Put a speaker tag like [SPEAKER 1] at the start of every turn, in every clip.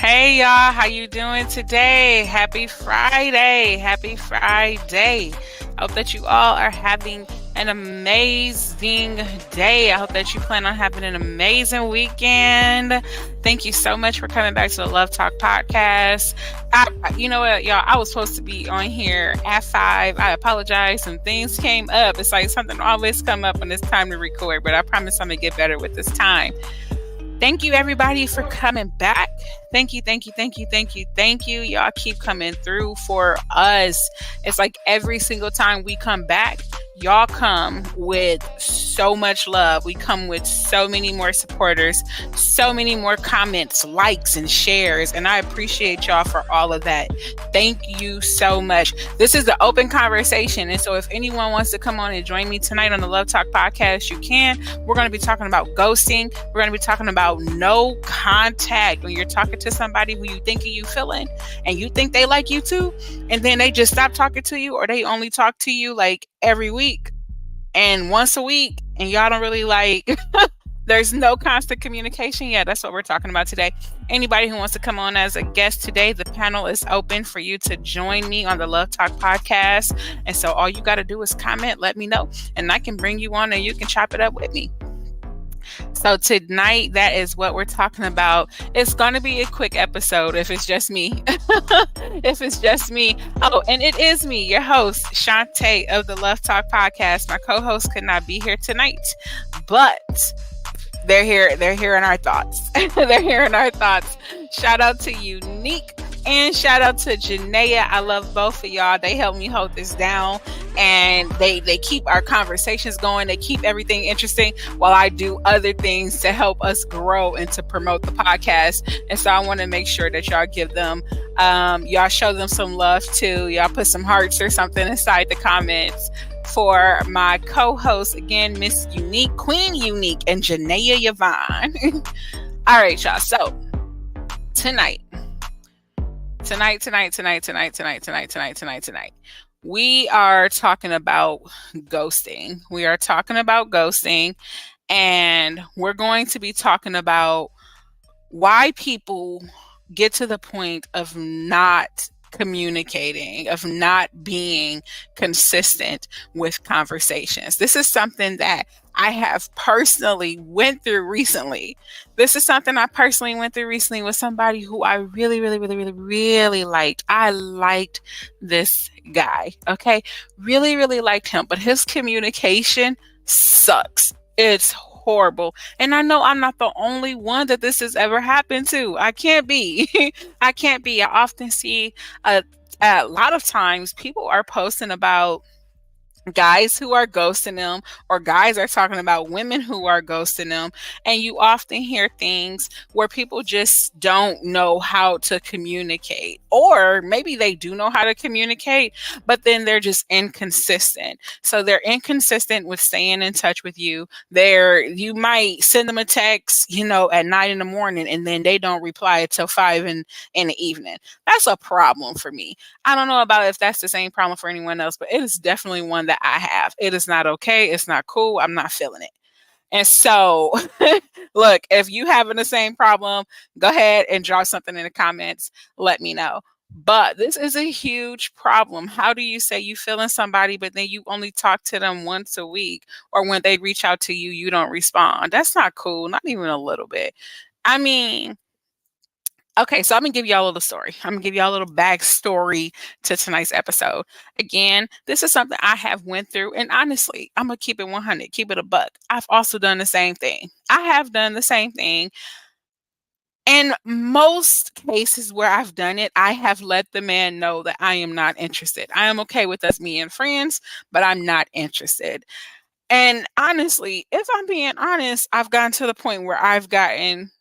[SPEAKER 1] Hey y'all, how you doing today? Happy Friday. Happy Friday. I hope that you all are having an amazing day. I hope that you plan on having an amazing weekend. Thank you so much for coming back to the Love Talk podcast. You know what, y'all? I was supposed to be on here at 5. I apologize. Some things came up. It's like something always come up when it's time to record, but I promise I'm going to get better with this time. Thank you, everybody, for coming back. Thank you, thank you, thank you, thank you, thank you. Y'all keep coming through for us. It's like every single time we come back, y'all come with so much love. We come with so many more supporters, so many more comments, likes, and shares. And I appreciate y'all for all of that. Thank you so much. This is the open conversation. And so if anyone wants to come on and join me tonight on the Love Talk podcast, you can. We're going to be talking about ghosting. We're going to be talking about no contact when you're talking to somebody who you think you feeling and you think they like you too, and then they just stop talking to you, or they only talk to you like every week and once a week, and y'all don't really like there's no constant communication. Yeah, that's what we're talking about today. Anybody who wants to come on as a guest today, the panel is open for you to join me on the Love Talk podcast. And so all you got to do is comment, let me know, and I can bring you on and you can chop it up with me. So tonight, that is what we're talking about. It's going to be a quick episode if it's just me. If it's just me. Oh, and it is me, your host, Shantae of the Love Talk podcast. My co-host could not be here tonight, but they're here. They're here in our thoughts. They're here in our thoughts. Shout out to Unique. And shout out to Janaea. I love both of y'all. They help me hold this down, and they keep our conversations going. They keep everything interesting while I do other things to help us grow and to promote the podcast. And so I want to make sure that y'all give them, y'all show them some love too. Y'all put some hearts or something inside the comments for my co-host again, Miss Unique, Queen Unique, and Janaea Yvonne. All right, y'all. So tonight, we are talking about ghosting. We are talking about ghosting, and we're going to be talking about why people get to the point of not communicating, of not being consistent with conversations. This is something that I have personally went through recently. This is something I personally went through recently with somebody who I really liked. I liked this guy, okay? Really liked him, but his communication sucks. It's horrible. And I know I'm not the only one that this has ever happened to. I can't be. I can't be. I often see a lot of times people are posting about guys who are ghosting them, or guys are talking about women who are ghosting them, and you often hear things where people just don't know how to communicate, or maybe they do know how to communicate, but then they're just inconsistent. So they're inconsistent with staying in touch with you. You might send them a text, at 9 in the morning, and then they don't reply until 5 in the evening. That's a problem for me. I don't know about if that's the same problem for anyone else, but it is definitely one that I have. It is not okay. It's not cool. I'm not feeling it. And so, look, if you having the same problem, go ahead and drop something in the comments. Let me know. But this is a huge problem. How do you say you feeling somebody, but then you only talk to them once a week, or when they reach out to you, you don't respond? That's not cool. Not even a little bit. I mean, okay, so I'm going to give y'all a little story. I'm going to give y'all a little backstory to tonight's episode. Again, this is something I have went through, and honestly, I'm going to keep it 100, keep it a buck. I've also done the same thing. I have done the same thing. In most cases where I've done it, I have let the man know that I am not interested. I am okay with us being friends, but I'm not interested. And honestly, if I'm being honest, I've gotten to the point where I've gotten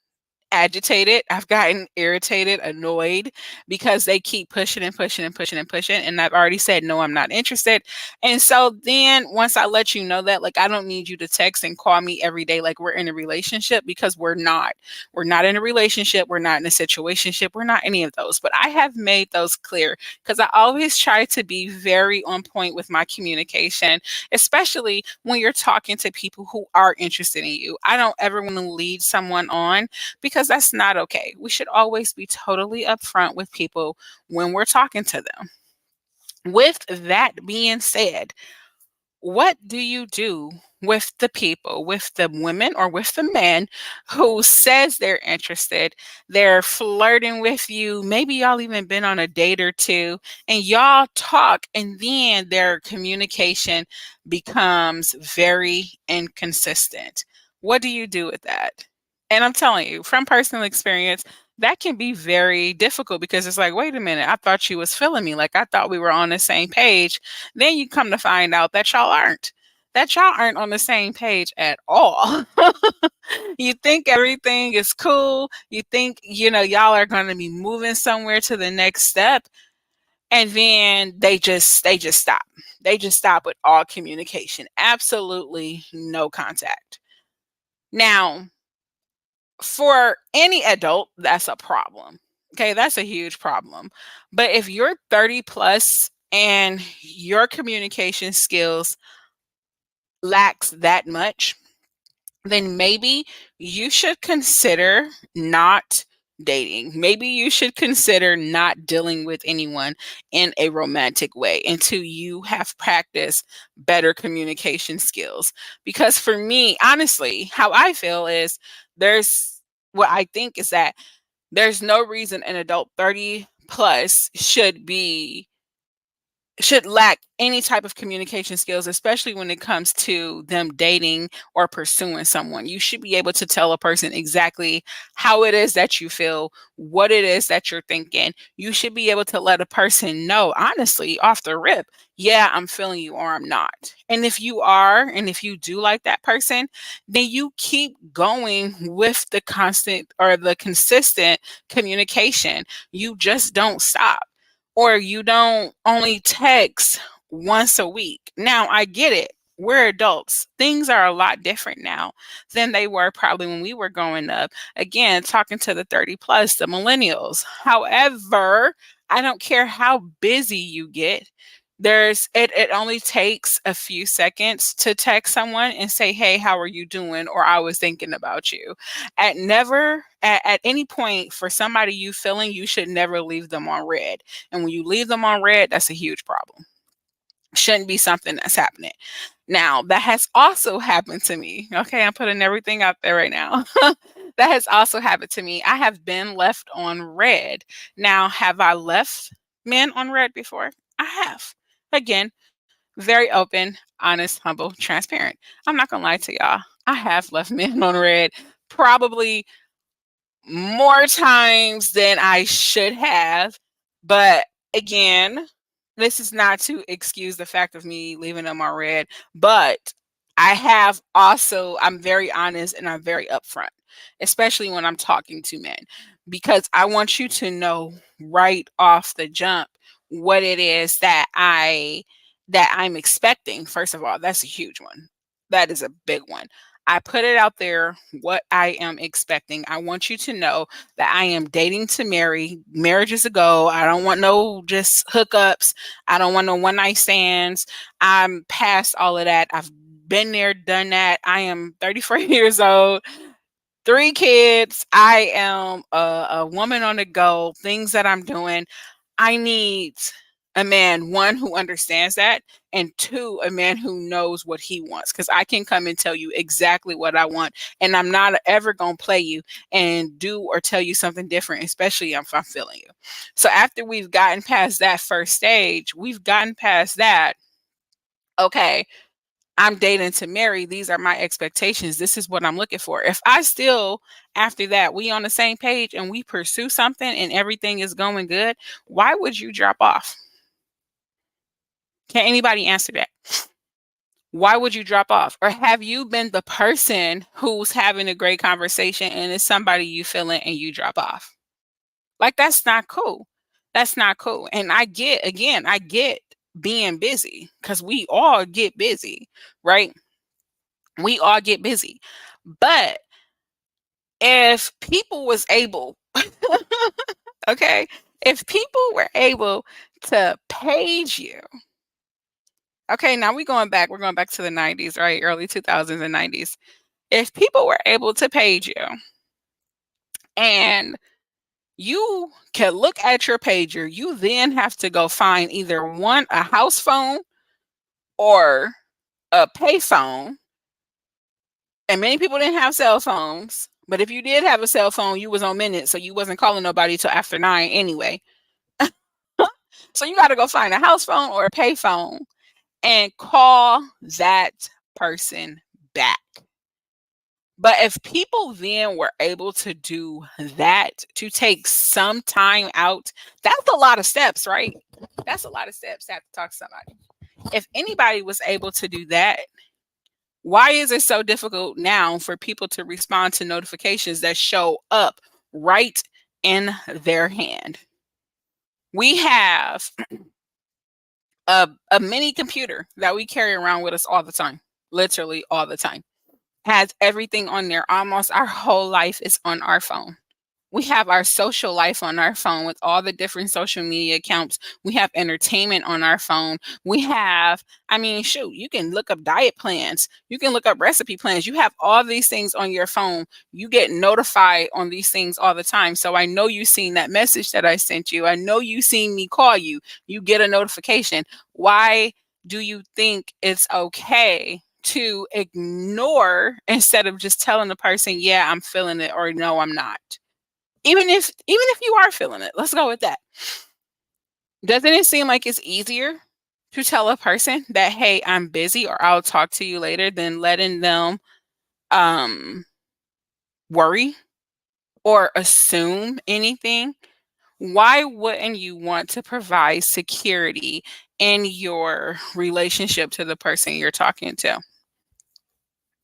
[SPEAKER 1] agitated. I've gotten irritated, annoyed, because they keep pushing and pushing and pushing and pushing. And I've already said, no, I'm not interested. And so then once I let you know that, like, I don't need you to text and call me every day like we're in a relationship, because we're not. We're not in a relationship. We're not in a situationship. We're not any of those. But I have made those clear, because I always try to be very on point with my communication, especially when you're talking to people who are interested in you. I don't ever want to lead someone on, because because that's not okay. We should always be totally upfront with people when we're talking to them. With that being said, what do you do with the people, with the women or with the men who says they're interested, they're flirting with you, maybe y'all even been on a date or two, and y'all talk, and then their communication becomes very inconsistent? What do you do with that? And I'm telling you, from personal experience, that can be very difficult because it's like, wait a minute, I thought you was feeling me. Like I thought we were on the same page. Then you come to find out that y'all aren't. That y'all aren't on the same page at all. You think everything is cool. You think, y'all are going to be moving somewhere to the next step. And then they just stop. They just stop with all communication. Absolutely no contact. Now, for any adult, that's a problem. Okay, that's a huge problem. But if you're 30 plus and your communication skills lacks that much, then maybe you should consider not dating. Maybe you should consider not dealing with anyone in a romantic way until you have practiced better communication skills. Because for me, honestly, how I feel is there's what I think is that there's no reason an adult 30 plus should lack any type of communication skills, especially when it comes to them dating or pursuing someone. You should be able to tell a person exactly how it is that you feel, what it is that you're thinking. You should be able to let a person know, honestly, off the rip, yeah, I'm feeling you or I'm not. And if you are, and if you do like that person, then you keep going with the constant or the consistent communication. You just don't stop, or you don't only text once a week. Now, I get it. We're adults. Things are a lot different now than they were probably when we were growing up. Again, talking to the 30 plus, the millennials. However, I don't care how busy you get. It only takes a few seconds to text someone and say, "Hey, how are you doing?" or "I was thinking about you." At any point, for somebody you feeling, you should never leave them on red. And when you leave them on red, that's a huge problem. Shouldn't be something that's happening. Now, that has also happened to me. Okay, I'm putting everything out there right now. That has also happened to me. I have been left on red. Now, have I left men on red before? I have. Again, very open, honest, humble, transparent. I'm not gonna lie to y'all. I have left men on red probably more times than I should have. But again, this is not to excuse the fact of me leaving them on red, but I'm very honest and I'm very upfront, especially when I'm talking to men, because I want you to know right off the jump what it is that I'm expecting. First of all, that's a huge one. That is a big one. I put it out there what I am expecting. I want you to know that I am dating to marry. Marriage is a go. I don't want no just hookups. I don't want no one night stands. I'm past all of that. I've been there, done that. I am 34 years old, 3 kids. I am a woman on the go, things that I'm doing. I need a man, one, who understands that, and two, a man who knows what he wants. Because I can come and tell you exactly what I want, and I'm not ever going to play you and do or tell you something different, especially if I'm feeling you. So after we've gotten past that first stage, we've gotten past that. Okay, I'm dating to marry. These are my expectations. This is what I'm looking for. If I still, after that, we on the same page and we pursue something and everything is going good, why would you drop off? Can anybody answer that? Why would you drop off? Or have you been the person who's having a great conversation and it's somebody you feeling and you drop off? Like, that's not cool. That's not cool. And I get being busy because we all get busy, right? We all get busy. But if people was able, okay, if people were able to page you, okay, now we're going back to the 90s, right? Early 2000s and 90s. If people were able to page you And you can look at your pager. You then have to go find either one, a house phone or a payphone. And many people didn't have cell phones. But if you did have a cell phone, you was on minutes, so you wasn't calling nobody till after 9 anyway. So you got to go find a house phone or a payphone and call that person back. But if people then were able to do that, to take some time out, that's a lot of steps, right? That's a lot of steps to have to talk to somebody. If anybody was able to do that, why is it so difficult now for people to respond to notifications that show up right in their hand? We have a mini computer that we carry around with us all the time, literally all the time. Has everything on there. Almost our whole life is on our phone. We have our social life on our phone with all the different social media accounts. We have entertainment on our phone. We have, I mean, shoot, you can look up diet plans. You can look up recipe plans. You have all these things on your phone. You get notified on these things all the time. So I know you seen that message that I sent you. I know you seen me call you. You get a notification. Why do you think it's okay to ignore instead of just telling the person, yeah, I'm feeling it, or no, I'm not? Even if you are feeling it, let's go with that. Doesn't it seem like it's easier to tell a person that, hey, I'm busy or I'll talk to you later, than letting them um worry or assume anything? Why wouldn't you want to provide security in your relationship to the person you're talking to?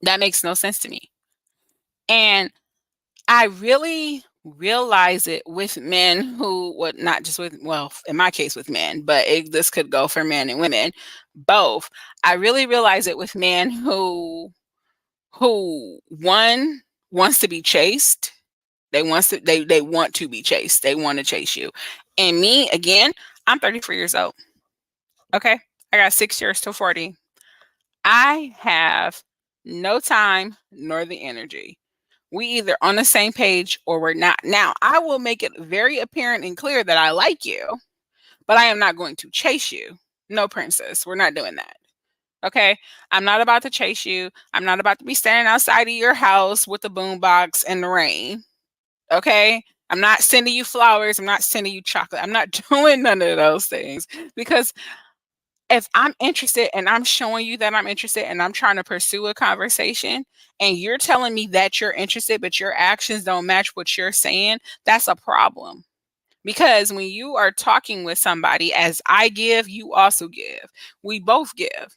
[SPEAKER 1] That makes no sense to me. And I really realize it with men who would not just with, well, in my case with men, but this could go for men and women, both. I really realize it with men who one wants to be chased. They want to be chased. They want to chase you. And me, again, I'm 34 years old. Okay. I got 6 years to 40. I have no time nor the energy. We either on the same page or we're not. Now, I will make it very apparent and clear that I like you, but I am not going to chase you. No, princess, we're not doing that. Okay? I'm not about to chase you. I'm not about to be standing outside of your house with the boombox in the rain. Okay? I'm not sending you flowers. I'm not sending you chocolate. I'm not doing none of those things, because if I'm interested and I'm showing you that I'm interested and I'm trying to pursue a conversation and you're telling me that you're interested, but your actions don't match what you're saying, that's a problem. Because when you are talking with somebody, as I give, you also give. We both give.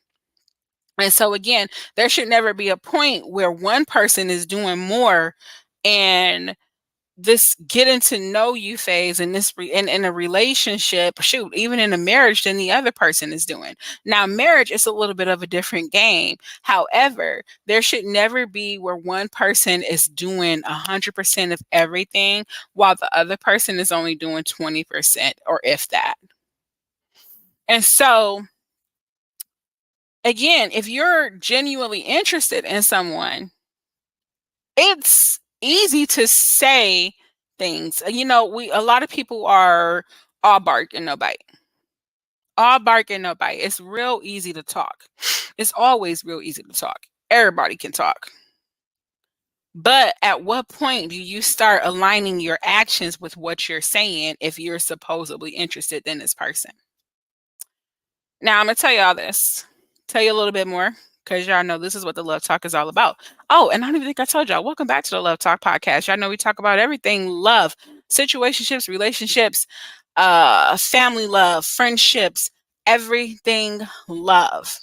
[SPEAKER 1] And so, again, there should never be a point where one person is doing more, and this getting to know you phase in in a relationship, shoot, even in a marriage, than the other person is doing. Now, marriage is a little bit of a different game. However, there should never be where one person is doing 100% of everything while the other person is only doing 20%, or if that. And so, again, if you're genuinely interested in someone, it's easy to say things. We a lot of people are all bark and no bite. All bark and no bite. It's real easy to talk. It's always real easy to talk. Everybody can talk. But at what point do you start aligning your actions with what you're saying if you're supposedly interested in this person? Now, I'm going to tell y'all this. Tell you a little bit more, because y'all know this is what the Love Talk is all about. Oh, and I don't even think I told y'all. Welcome back to the Love Talk podcast. Y'all know we talk about everything love, situationships, relationships, family love, friendships, everything love.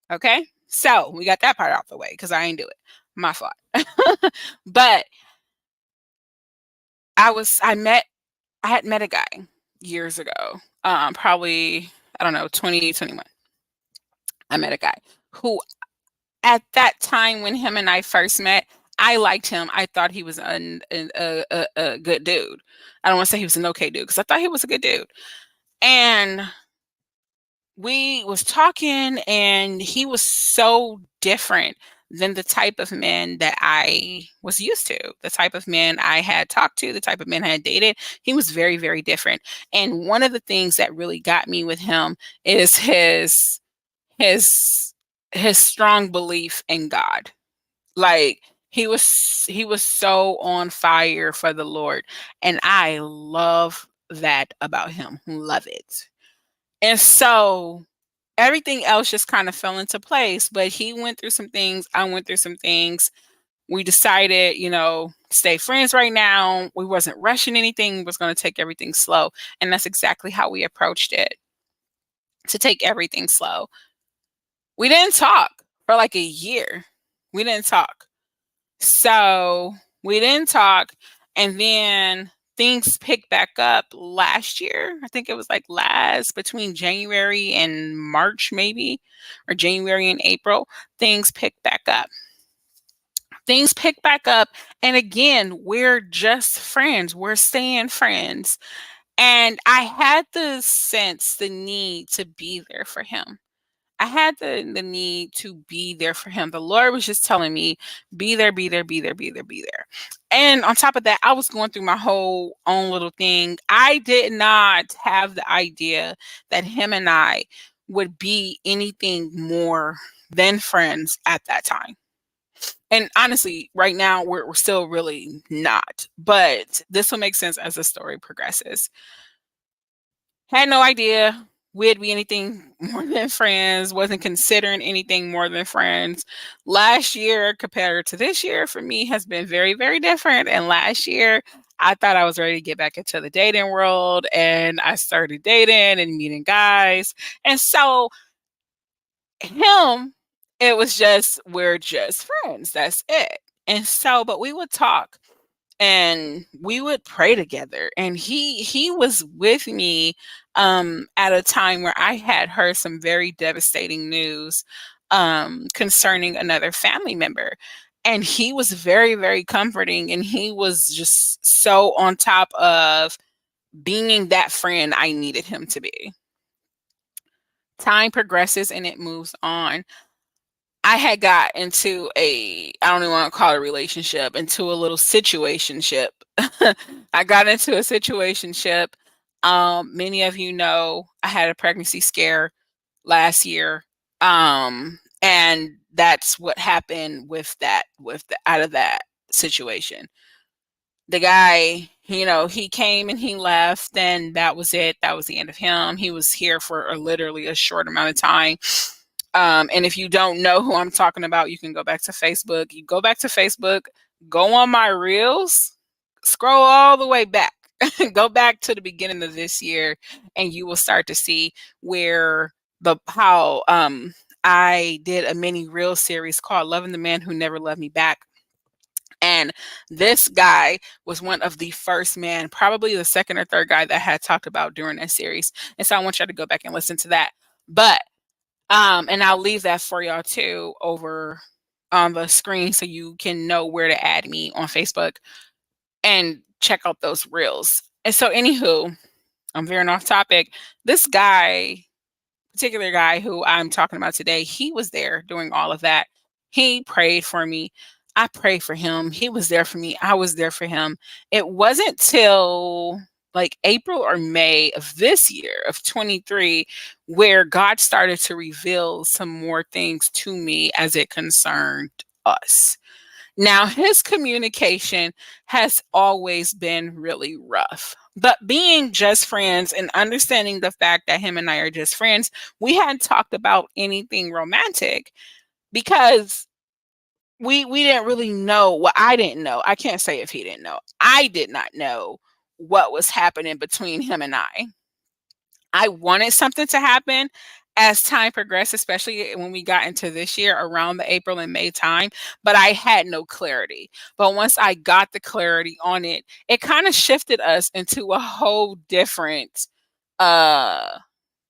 [SPEAKER 1] Okay? So we got that part out the way because I ain't do it. My fault. But I had met a guy years ago, probably, I don't know, 2021. I met a guy who, at that time when him and I first met, I liked him. I thought he was a good dude. I don't want to say he was an okay dude, because I thought he was a good dude. And we was talking, and he was so different than the type of men that I was used to, the type of men I had talked to, the type of men I had dated. He was very, very different. And one of the things that really got me with him is his his strong belief in God. Like he was so on fire for the Lord, and I love that about him. Love it. And so everything else just kind of fell into place, but he went through some things, I went through some things. We decided, stay friends right now. We wasn't rushing anything, we was going to take everything slow, and that's exactly how we approached it, to take everything slow. We didn't talk for like a year. We didn't talk. So we didn't talk, and then things picked back up last year. I think it was like last between January and March, maybe, or January and April. Things picked back up. Things picked back up, and again, we're just friends. We're staying friends. And I had the sense, the need to be there for him. I had the need to be there for him. The Lord was just telling me, be there, be there, be there, be there, be there. And on top of that, I was going through my whole own little thing. I did not have the idea that him and I would be anything more than friends at that time. And honestly, right now we're still really not. But this will make sense as the story progresses. Had no idea we'd be anything more than friends, wasn't considering anything more than friends. Last year compared to this year for me has been very, very different. And last year, I thought I was ready to get back into the dating world, and I started dating and meeting guys. And so, him, it was just, we're just friends. That's it. And so, but we would talk and we would pray together, and he was with me at a time where I had heard some very devastating news concerning another family member, and he was very, very comforting, and he was just so on top of being that friend I needed him to be. Time progresses and it moves on. I had got into I don't even want to call it a relationship, into a little situationship. I got into a situationship. Many of you know I had a pregnancy scare last year. And that's what happened with that, out of that situation. The guy, he came and he left, and that was it. That was the end of him. He was here for literally a short amount of time. And if you don't know who I'm talking about, you can go back to Facebook. You go back to Facebook, go on my reels, scroll all the way back, go back to the beginning of this year, and you will start to see where how I did a mini reel series called Loving the Man Who Never Loved Me Back. And this guy was one of the first men, probably the second or third guy that I had talked about during that series. And so I want y'all to go back and listen to that. But and I'll leave that for y'all too over on the screen so you can know where to add me on Facebook and check out those reels. And so, anywho, I'm veering off topic. This guy, particular guy who I'm talking about today, he was there doing all of that. He prayed for me. I prayed for him. He was there for me. I was there for him. It wasn't till like April or May of this year of 23 where God started to reveal some more things to me as it concerned us. Now, his communication has always been really rough. But being just friends and understanding the fact that him and I are just friends, we hadn't talked about anything romantic because we didn't really know. Well, I didn't know. I can't say if he didn't know. I did not know what was happening between him and I. I wanted something to happen as time progressed, especially when we got into this year around the April and May time, but I had no clarity. But once I got the clarity on it, it kind of shifted us into a whole different uh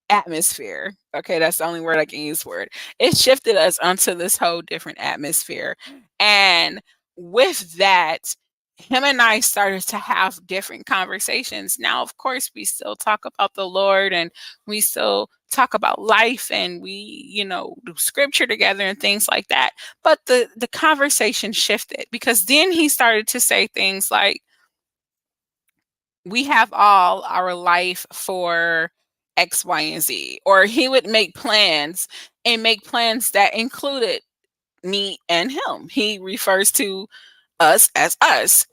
[SPEAKER 1] atmosphere. Okay, that's the only word I can use for it. It shifted us onto this whole different atmosphere. And with that, him and I started to have different conversations. Now, of course, we still talk about the Lord and we still talk about life and we, do scripture together and things like that. But the conversation shifted because then he started to say things like, we have all our life for X, Y, and Z. Or he would make plans and make plans that included me and him. He refers to us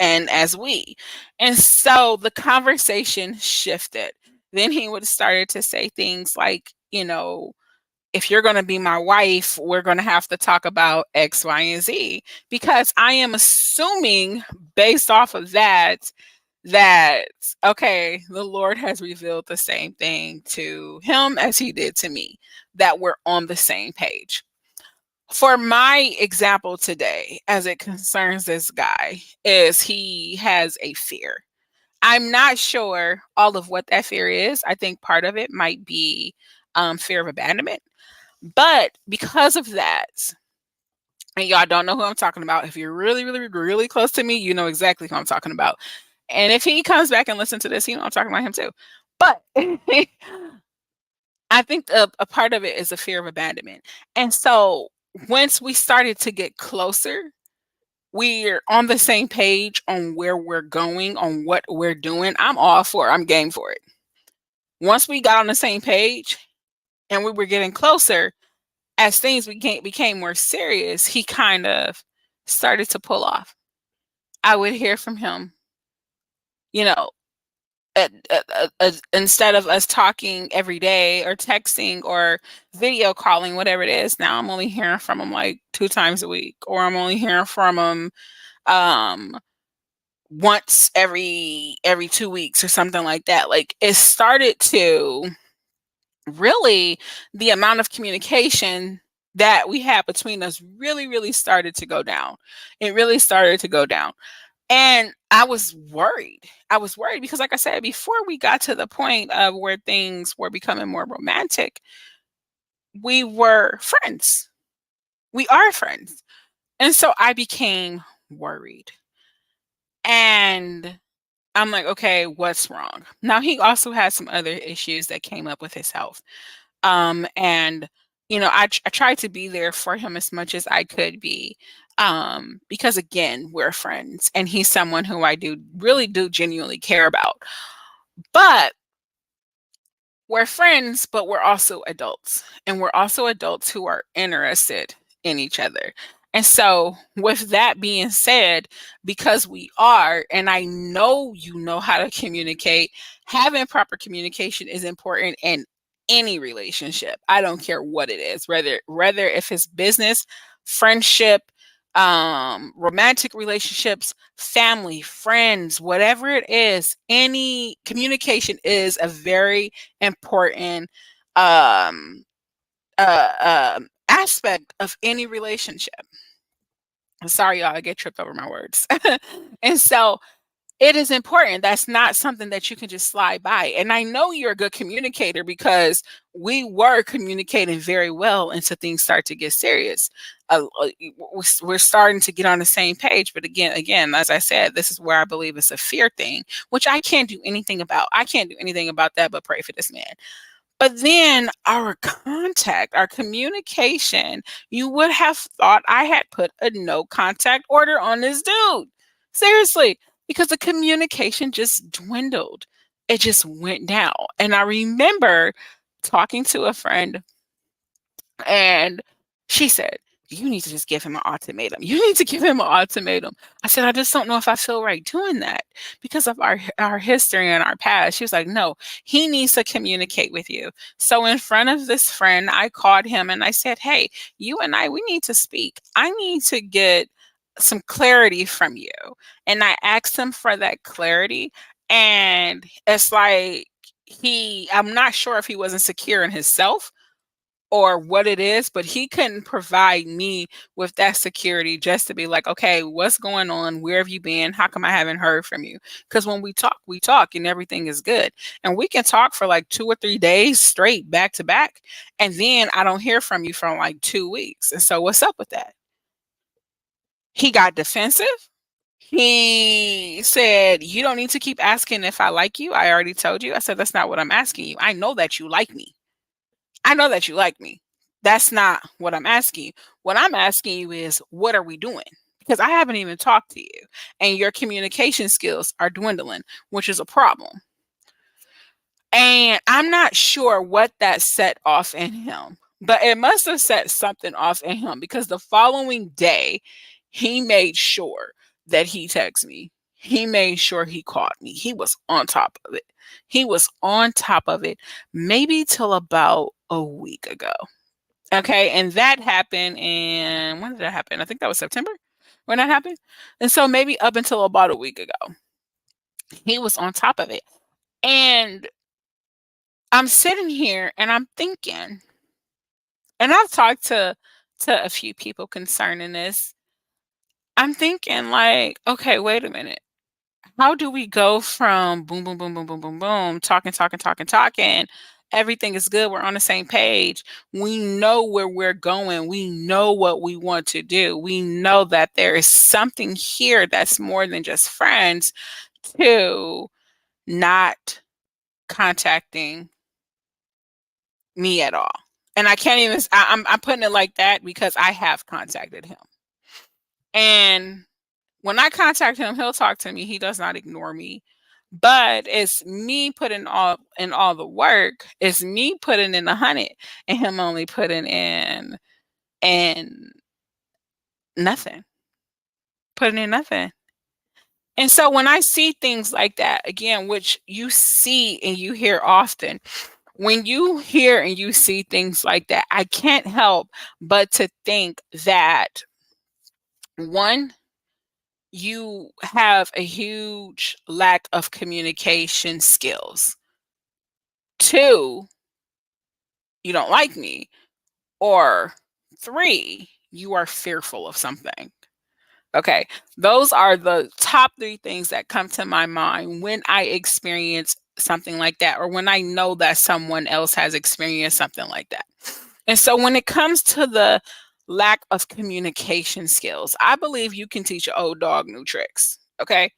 [SPEAKER 1] and as we. And so the conversation shifted. Then he would started to say things like, if you're going to be my wife, we're going to have to talk about X, Y, and Z. Because I am assuming based off of that, okay, the Lord has revealed the same thing to him as he did to me, that we're on the same page. For my example today, as it concerns this guy, is he has a fear. I'm not sure all of what that fear is. I think part of it might be fear of abandonment. But because of that, and y'all don't know who I'm talking about, if you're really, really, really close to me, you know exactly who I'm talking about. And if he comes back and listens to this, I'm talking about him too. But I think a part of it is a fear of abandonment. And so once we started to get closer, we're on the same page on where we're going, on what we're doing. I'm game for it. Once we got on the same page and we were getting closer, as things became more serious, he kind of started to pull off. I would hear from him, you know, instead of us talking every day or texting or video calling, whatever it is, now I'm only hearing from him like 2 times a week, or I'm only hearing from him um, once every 2 weeks or something like that. Like it started to really, the amount of communication that we had between us really, really started to go down. It really started to go down. And I was worried. I was worried because, like I said, before we got to the point of where things were becoming more romantic, we were friends. We are friends. And so I became worried. And I'm like, okay, what's wrong? Now, he also had some other issues that came up with his health. And I tried to be there for him as much as I could be, because again, we're friends, and he's someone who I do really do genuinely care about. But we're friends, but we're also adults, and we're also adults who are interested in each other. And so, with that being said, because we are, and I know you know how to communicate, having proper communication is important in any relationship. I don't care what it is, whether if it's business, friendship, romantic relationships, family, friends, whatever it is, any communication is a very important um, aspect of any relationship. Sorry, y'all, I get tripped over my words. And so it is important. That's not something that you can just slide by. And I know you're a good communicator because we were communicating very well until things start to get serious. We're starting to get on the same page. But again, as I said, this is where I believe it's a fear thing, which I can't do anything about. I can't do anything about that but pray for this man. But then our contact, our communication, you would have thought I had put a no contact order on this dude. Seriously, because the communication just dwindled. It just went down. And I remember talking to a friend, and she said, you need to just give him an ultimatum. You need to give him an ultimatum. I said, I just don't know if I feel right doing that because of our history and our past. She was like, no, he needs to communicate with you. So in front of this friend, I called him and I said, hey, you and I, we need to speak. I need to get some clarity from you. And I asked him for that clarity. And it's like I'm not sure if he wasn't secure in himself or what it is, but he couldn't provide me with that security just to be like, okay, what's going on? Where have you been? How come I haven't heard from you? Because when we talk and everything is good. And we can talk for like 2 or 3 days straight back to back. And then I don't hear from you for like 2 weeks. And so what's up with that? He got defensive. He said, "You don't need to keep asking if I like you. I already told you." I said, "That's not what I'm asking you. I know that you like me. I know that you like me. That's not what I'm asking you. What I'm asking you is, what are we doing? Because I haven't even talked to you, and your communication skills are dwindling, which is a problem." And I'm not sure what that set off in him, but it must have set something off in him because the following day, he made sure that he texted me. He made sure he called me. He was on top of it. He was on top of it maybe till about a week ago. Okay. And that happened in, when did that happen? I think that was September when that happened. And so maybe up until about a week ago, he was on top of it. And I'm sitting here and I'm thinking, and I've talked to a few people concerning this. I'm thinking like, okay, wait a minute. How do we go from boom, boom, boom, boom, boom, boom, boom, talking, talking, talking, talking? Everything is good. We're on the same page. We know where we're going. We know what we want to do. We know that there is something here that's more than just friends to not contacting me at all. And I can't even, I'm putting it like that because I have contacted him. And when I contact him, he'll talk to me. He does not ignore me. But it's me putting all the work. It's me putting in 100 and him only putting in and nothing. Putting in nothing. And so when I see things like that, again, which you see and you hear often, when you hear and you see things like that, I can't help but to think that one, you have a huge lack of communication skills. Two, you don't like me. Or three, you are fearful of something. Okay. Those are the top three things that come to my mind when I experience something like that, or when I know that someone else has experienced something like that. And so when it comes to the lack of communication skills, I believe you can teach an old dog new tricks. Okay.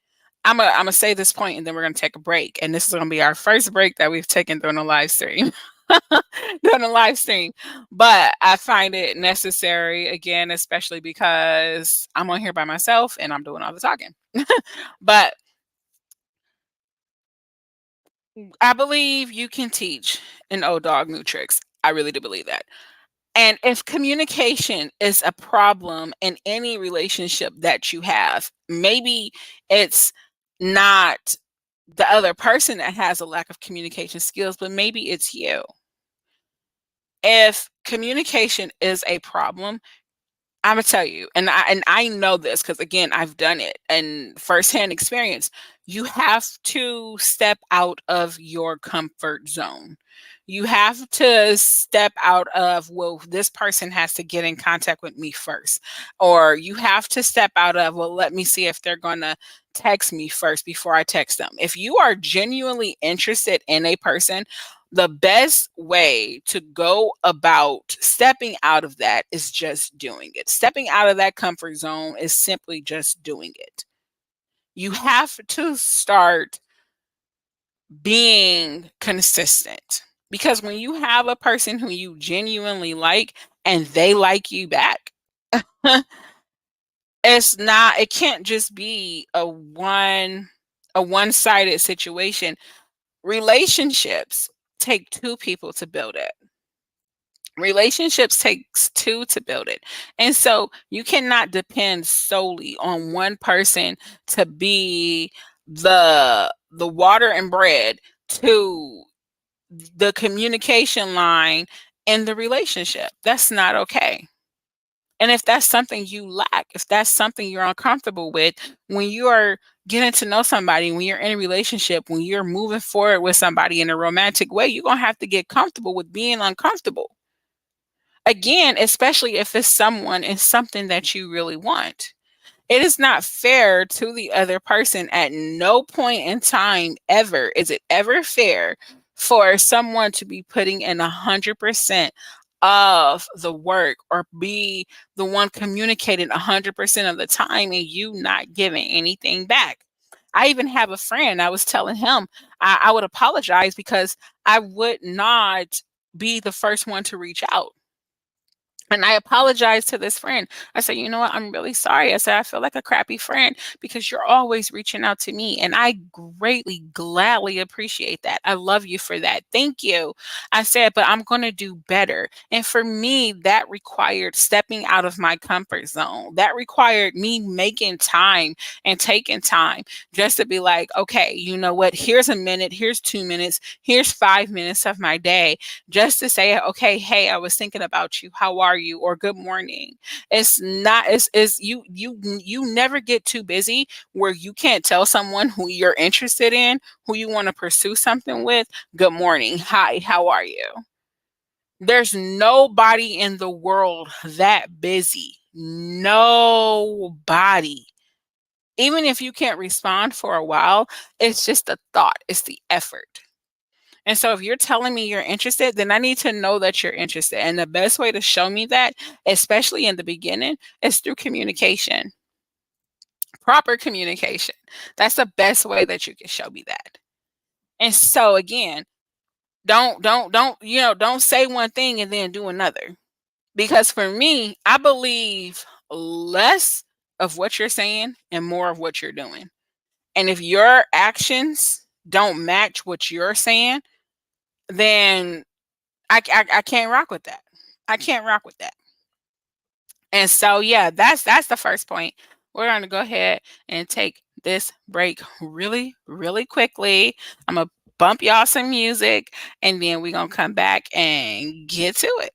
[SPEAKER 1] I'm gonna say this point and then we're gonna take a break. And this is gonna be our first break that we've taken during the live stream. During the live stream. But I find it necessary again, especially because I'm on here by myself and I'm doing all the talking. But I believe you can teach an old dog new tricks. I really do believe that. And if communication is a problem in any relationship that you have, maybe it's not the other person that has a lack of communication skills, but maybe it's you. If communication is a problem, Imma tell you, and I know this because again, I've done it and firsthand experience. You have to step out of your comfort zone. You have to step out of, well, this person has to get in contact with me first. Or you have to step out of, well, let me see if they're gonna text me first before I text them. If you are genuinely interested in a person, the best way to go about stepping out of that is just doing it. Stepping out of that comfort zone is simply just doing it. You have to start being consistent because when you have a person who you genuinely like and they like you back, it can't just be a one-sided situation. Relationships take two people to build it. Relationships takes two to build it. And so you cannot depend solely on one person to be the water and bread to the communication line in the relationship. That's not okay. And if that's something you lack, if that's something you're uncomfortable with, when you are getting to know somebody, when you're in a relationship, when you're moving forward with somebody in a romantic way, you're going to have to get comfortable with being uncomfortable. Again, especially if it's someone and something that you really want. It is not fair to the other person. At no point in time ever is it ever fair for someone to be putting in 100% of the work or be the one communicating 100% of the time and you not giving anything back. I even have a friend, I was telling him I would apologize because I would not be the first one to reach out. And I apologized to this friend. I said, "You know what? I'm really sorry." I said, "I feel like a crappy friend because you're always reaching out to me. And I greatly, gladly appreciate that. I love you for that. Thank you." I said, "But I'm going to do better." And for me, that required stepping out of my comfort zone. That required me making time and taking time just to be like, okay, you know what? Here's a minute, here's 2 minutes, here's 5 minutes of my day just to say, okay, hey, I was thinking about you. How are you? Or good morning. It's not, it's you never get too busy where you can't tell someone who you're interested in, who you want to pursue something with, good morning. Hi, how are you? There's nobody in the world that busy. Nobody. Even if you can't respond for a while, it's just the thought, it's the effort. And so if you're telling me you're interested, then I need to know that you're interested. And the best way to show me that, especially in the beginning, is through communication. Proper communication. That's the best way that you can show me that. And so again, don't say one thing and then do another. Because for me, I believe less of what you're saying and more of what you're doing. And if your actions don't match what you're saying, then I can't rock with that. I can't rock with that. And so yeah, that's the first point. We're going to go ahead and take this break really, really quickly. I'm gonna bump y'all some music, and then we're gonna come back and get to it.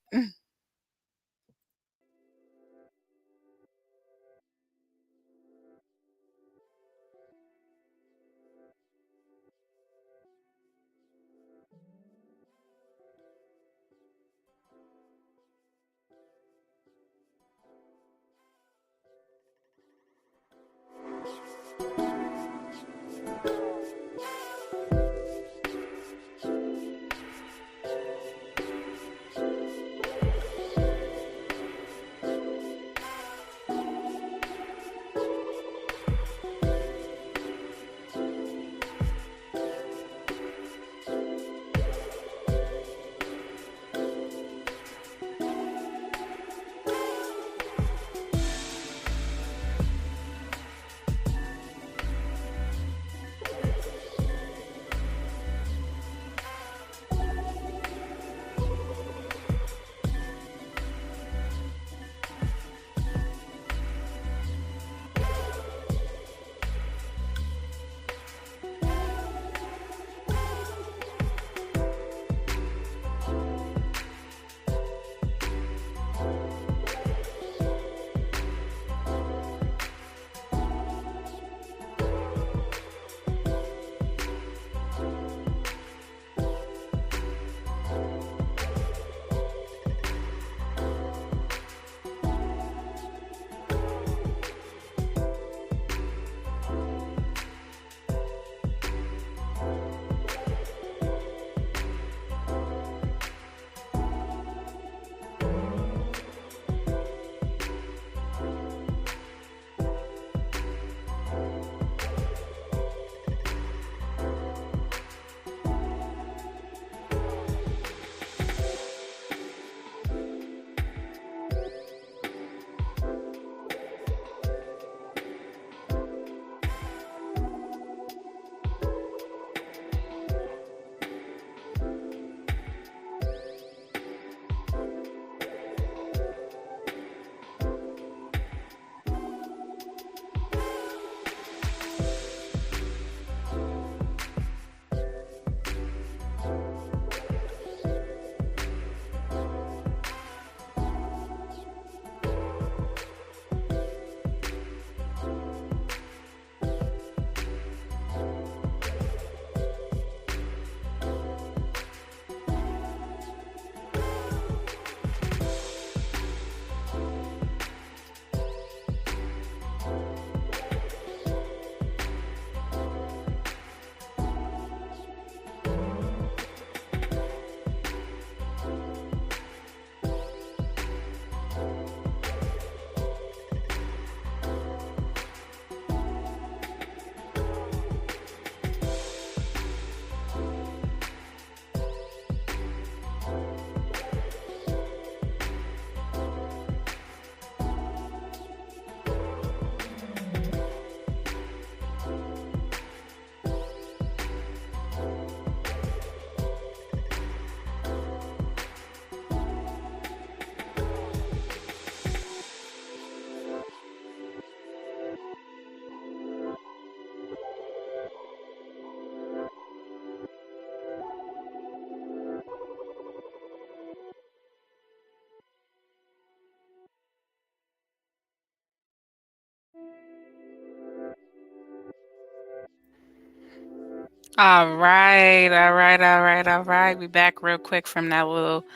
[SPEAKER 1] All right, all right, all right, all right. We back real quick from that little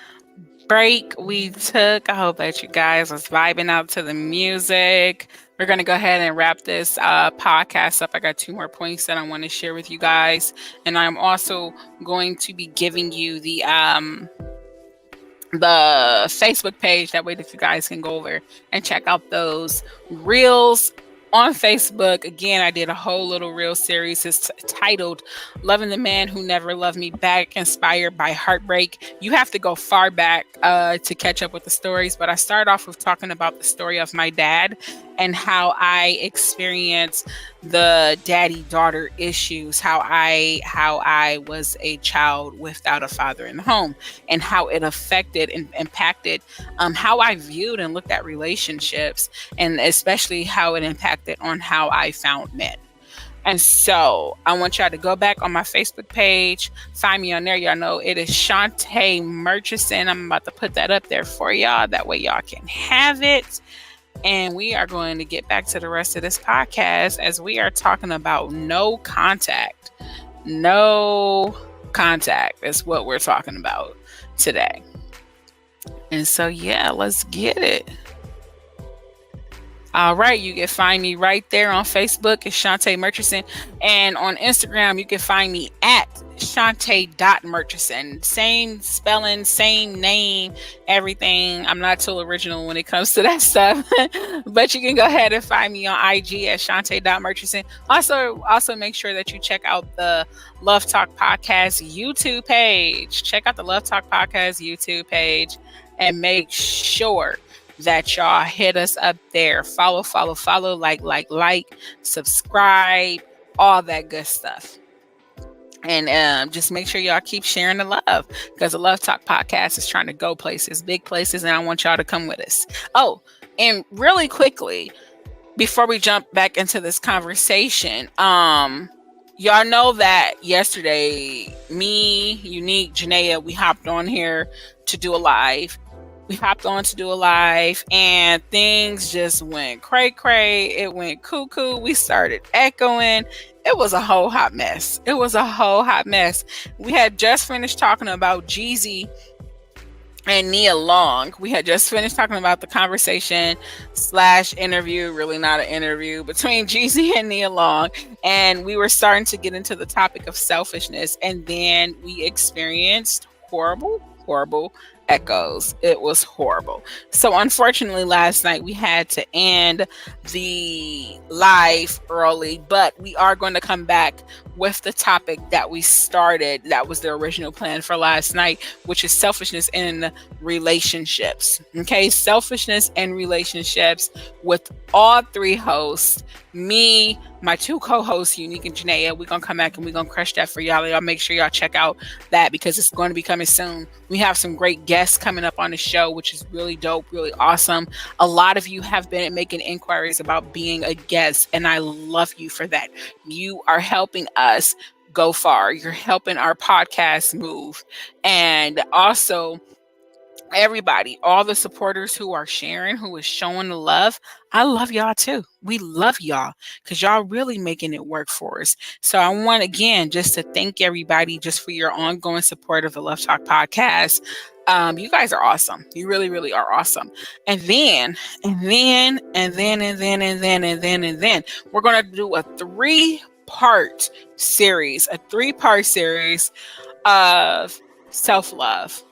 [SPEAKER 1] break we took. I hope that you guys was vibing out to the music. We're going to go ahead and wrap this podcast up. I got two more points that I want to share with you guys, and I'm also going to be giving you the Facebook page. That way that you guys can go over and check out those reels on Facebook. Again, I did a whole little reel series. It's titled Loving the Man Who Never Loved Me Back, inspired by heartbreak. You have to go far back to catch up with the stories, but I start off with talking about the story of my dad and how I experienced the daddy-daughter issues, how I was a child without a father in the home, and how it affected and impacted how I viewed and looked at relationships, and especially how it impacted on how I found men. And so I want y'all to go back on my Facebook page, find me on there. Y'all know it is Shantae Murchison. I'm about to put that up there for y'all. That way y'all can have it. And we are going to get back to the rest of this podcast as we are talking about no contact. No contact is what we're talking about today. And so, yeah, let's get it. All right, you can find me right there on Facebook. It's Shantae Murchison. And on Instagram, you can find me at Shantae.Murchison. Same spelling, same name, everything. I'm not too original when it comes to that stuff. But you can go ahead and find me on IG at Shantae.Murchison. Also make sure that you check out the Love Talk Podcast YouTube page. Check out the Love Talk Podcast YouTube page and make sure that y'all hit us up there. Follow, like, subscribe, all that good stuff. And just make sure y'all keep sharing the love, because the Love Talk Podcast is trying to go places, big places, and I want y'all to come with us. Oh, and really quickly, before we jump back into this conversation, y'all know that yesterday, me, Unique, Janaea, we hopped on here to do a live. And things just went cray. It went cuckoo. We started echoing. It was a whole hot mess. We had just finished talking about Jeezy and Nia Long. We had just finished talking about the conversation / interview, really not an interview, between Jeezy and Nia Long. And we were starting to get into the topic of selfishness. And then we experienced horrible echoes. It was horrible. So unfortunately, last night we had to end the live early, but we are going to come back with the topic that we started. That was the original plan for last night, which is selfishness in relationships. Okay, selfishness in relationships, with all three hosts, me, my two co-hosts, Unique and Janaea. We're going to come back and we're going to crush that for y'all. Y'all make sure y'all check out that, because it's going to be coming soon. We have some great guests coming up on the show, which is really dope, really awesome. A lot of you have been making inquiries about being a guest, and I love you for that. You are helping us go far. You're helping our podcast move. And also, everybody, all the supporters who are sharing, who is showing the love, I love y'all too. We love y'all, because y'all really making it work for us. So I want, again, just to thank everybody just for your ongoing support of the Love Talk Podcast. You guys are awesome. You really, really are awesome. And then we're going to do a three-part series of self-love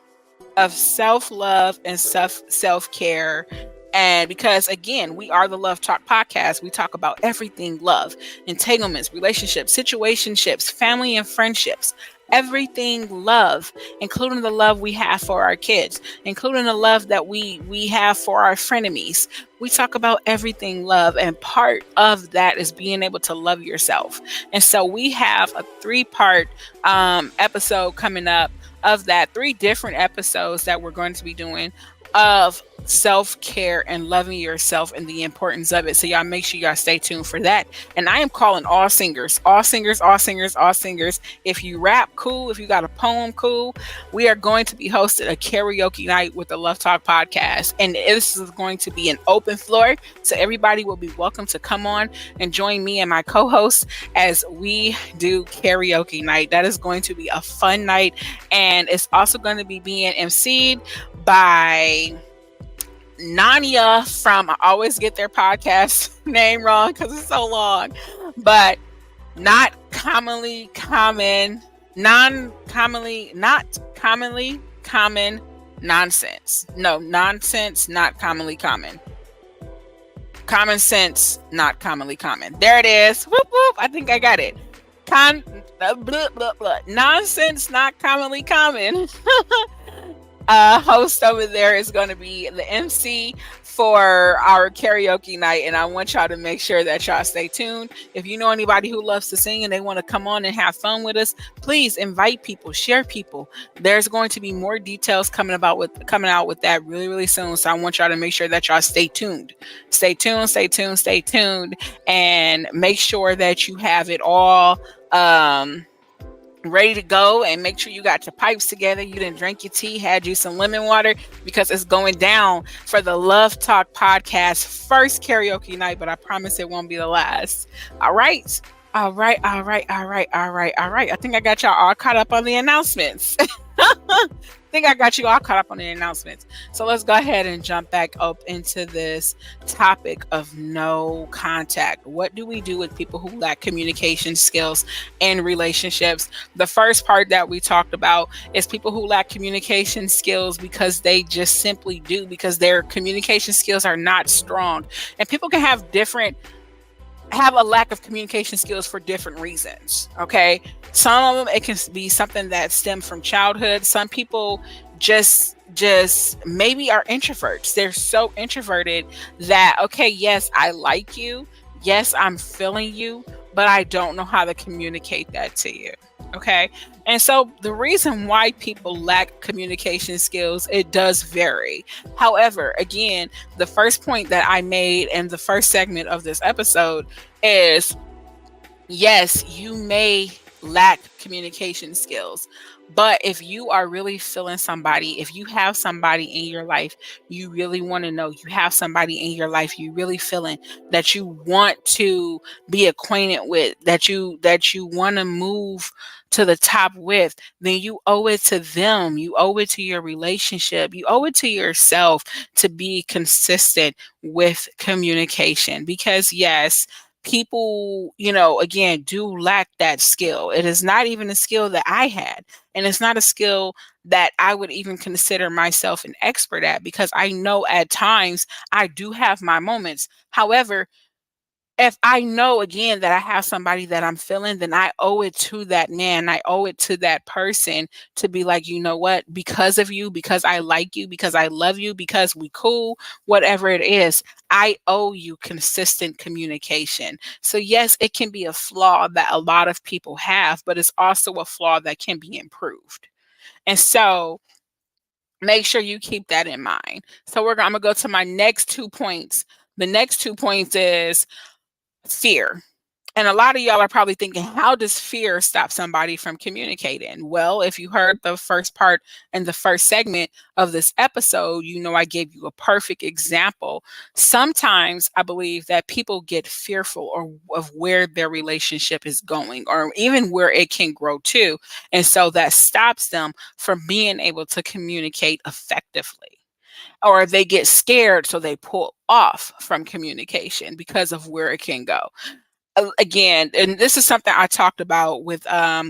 [SPEAKER 1] and self-care. And because, again, we are the Love Talk Podcast, we talk about everything love, entanglements, relationships, situationships, family and friendships, everything love, including the love we have for our kids, including the love that we have for our frenemies. We talk about everything love, and part of that is being able to love yourself. And so we have a three-part episode coming up of that, 3 different episodes that we're going to be doing of self-care and loving yourself and the importance of it. So y'all make sure y'all stay tuned for that. And I am calling all singers, all singers, all singers, all singers. If you rap, cool. If you got a poem, cool. We are going to be hosting a karaoke night with the Love Talk podcast. And this is going to be an open floor. So everybody will be welcome to come on and join me and my co-host as we do karaoke night. That is going to be a fun night. And it's also going to be being emceed by Nania from, I always get their podcast name wrong because it's so long, but not commonly common, not commonly common nonsense. No, nonsense, not commonly common. Common sense, not commonly common. There it is. Whoop, whoop. I think I got it. Blah, blah, blah. Nonsense, not commonly common. Host over there is going to be the MC for our karaoke night, and I want y'all to make sure that y'all stay tuned. If you know anybody who loves to sing and they want to come on and have fun with us, please invite people, share people. There's going to be more details coming out with that really, really soon. So I want y'all to make sure that y'all stay tuned. Stay tuned, stay tuned, stay tuned, and make sure that you have it all ready to go, and make sure you got your pipes together. You didn't drink your tea, had you some lemon water, because it's going down for the Love Talk podcast first karaoke night, but I promise it won't be the last. All right. All right. I think I got y'all all caught up on the announcements. So let's go ahead and jump back up into this topic of no contact. What do we do with people who lack communication skills in relationships? The first part that we talked about is people who lack communication skills because they just simply do, because their communication skills are not strong. And people can have a lack of communication skills for different reasons. Okay. Some of them, it can be something that stems from childhood. Some people just maybe are introverts. They're so introverted that, okay, yes, I like you. Yes, I'm feeling you, but I don't know how to communicate that to you. Okay. And so the reason why people lack communication skills, it does vary. However, again, the first point that I made in the first segment of this episode is, yes, you may lack communication skills, but if you are really feeling somebody, if you have somebody in your life you really want to know, you have somebody in your life you really feeling that you want to be acquainted with, that you want to move to the top with, then you owe it to them, you owe it to your relationship, you owe it to yourself to be consistent with communication. Because yes, people, again, do lack that skill. It is not even a skill that I had, and it's not a skill that I would even consider myself an expert at, because I know at times I do have my moments. However, if I know again that I have somebody that I'm feeling, then I owe it to that man. I owe it to that person to be like, you know what, because of you, because I like you, because I love you, because we cool, whatever it is, I owe you consistent communication. So yes, it can be a flaw that a lot of people have, but it's also a flaw that can be improved. And so make sure you keep that in mind. So I'm going to go to my next 2 points. The next 2 points is fear. And a lot of y'all are probably thinking, how does fear stop somebody from communicating? Well, if you heard the first part and the first segment of this episode, I gave you a perfect example. Sometimes I believe that people get fearful of where their relationship is going, or even where it can grow to. And so that stops them from being able to communicate effectively. Or they get scared, so they pull off from communication because of where it can go. Again, and this is something I talked about with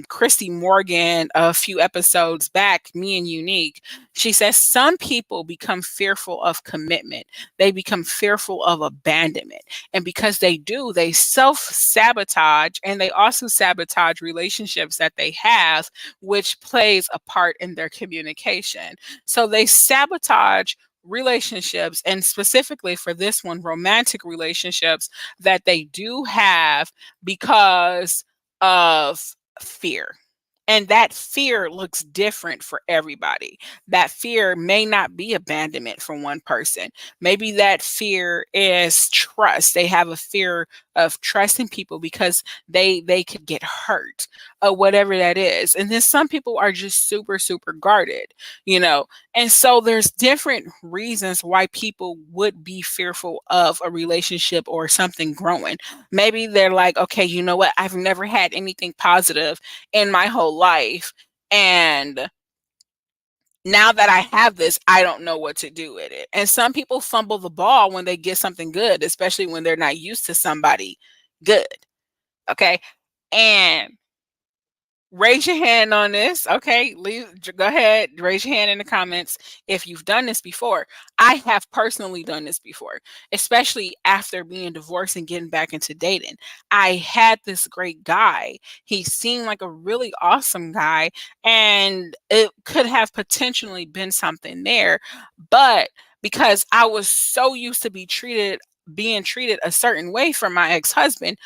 [SPEAKER 1] Christy Morgan a few episodes back, me and Unique. She says some people become fearful of commitment. They become fearful of abandonment. And because they do, they self-sabotage, and they also sabotage relationships that they have, which plays a part in their communication. So they sabotage relationships, and specifically for this one, romantic relationships that they do have because of fear. And that fear looks different for everybody. That fear may not be abandonment for one person. Maybe that fear is trust. They have a fear of trusting people because they could get hurt or whatever that is. And then some people are just super guarded, you know. And so there's different reasons why people would be fearful of a relationship or something growing. Maybe they're like, okay, you know what? I've never had anything positive in my whole life. And now that I have this, I don't know what to do with it. And some people fumble the ball when they get something good, especially when they're not used to somebody good. Okay. And raise your hand on this. Okay, go ahead, raise your hand in the comments if you've done this before. I have personally done this before, especially after being divorced and getting back into dating. I had this great guy. He seemed like a really awesome guy, and it could have potentially been something there. But because I was so used to being treated a certain way from my ex-husband,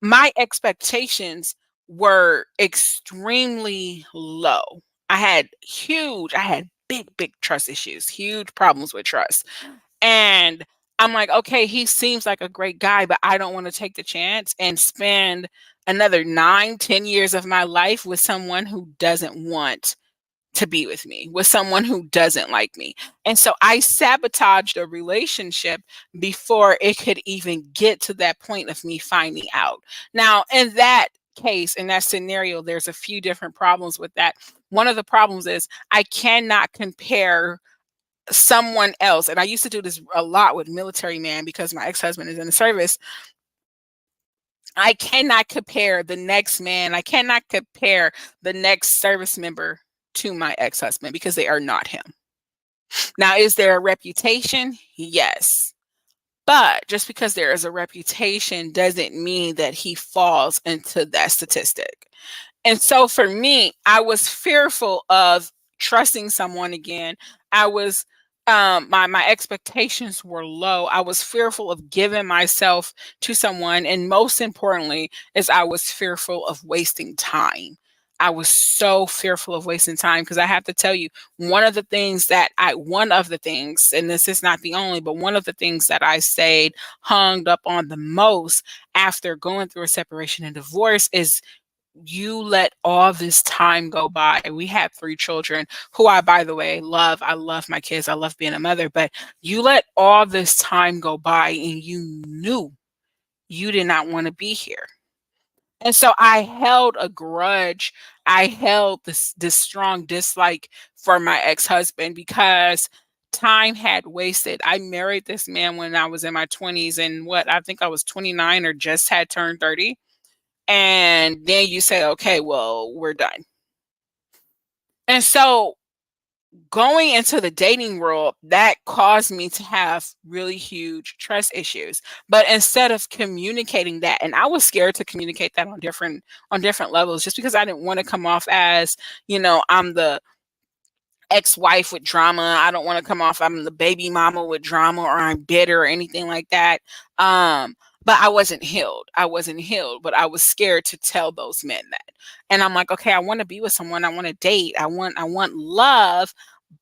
[SPEAKER 1] my expectations were extremely low. I had big trust issues, huge problems with trust. And I'm like, okay, he seems like a great guy, but I don't want to take the chance and spend another 9, 10 years of my life with someone who doesn't want to be with me, with someone who doesn't like me. And so I sabotaged a relationship before it could even get to that point of me finding out. Now, in that case, in that scenario, there's a few different problems with that. One of the problems is I cannot compare someone else. And I used to do this a lot with military man because my ex-husband is in the service. I cannot compare the next man. I cannot compare the next service member to my ex-husband because they are not him. Now, is there a reputation? Yes. But just because there is a reputation doesn't mean that he falls into that statistic. And so for me, I was fearful of trusting someone again. I was my expectations were low. I was fearful of giving myself to someone, and most importantly, is I was fearful of wasting time. I was so fearful of wasting time because I have to tell you, one of the things, and this is not the only, but one of the things that I stayed hung up on the most after going through a separation and divorce is you let all this time go by. We have 3 children who I, by the way, love. I love my kids. I love being a mother, but you let all this time go by and you knew you did not want to be here. And so I held a grudge. I held this strong dislike for my ex-husband because time had wasted. I married this man when I was in my 20s, and what I think I was 29 or just had turned 30. And then you say, okay, well, we're done. And so going into the dating world, that caused me to have really huge trust issues. But instead of communicating that, and I was scared to communicate that on different levels, just because I didn't want to come off as, I'm the ex-wife with drama. I don't want to come off I'm the baby mama with drama, or I'm bitter or anything like that. But I wasn't healed. I wasn't healed, but I was scared to tell those men that. And I'm like, okay, I want to be with someone. I want to date. I want love,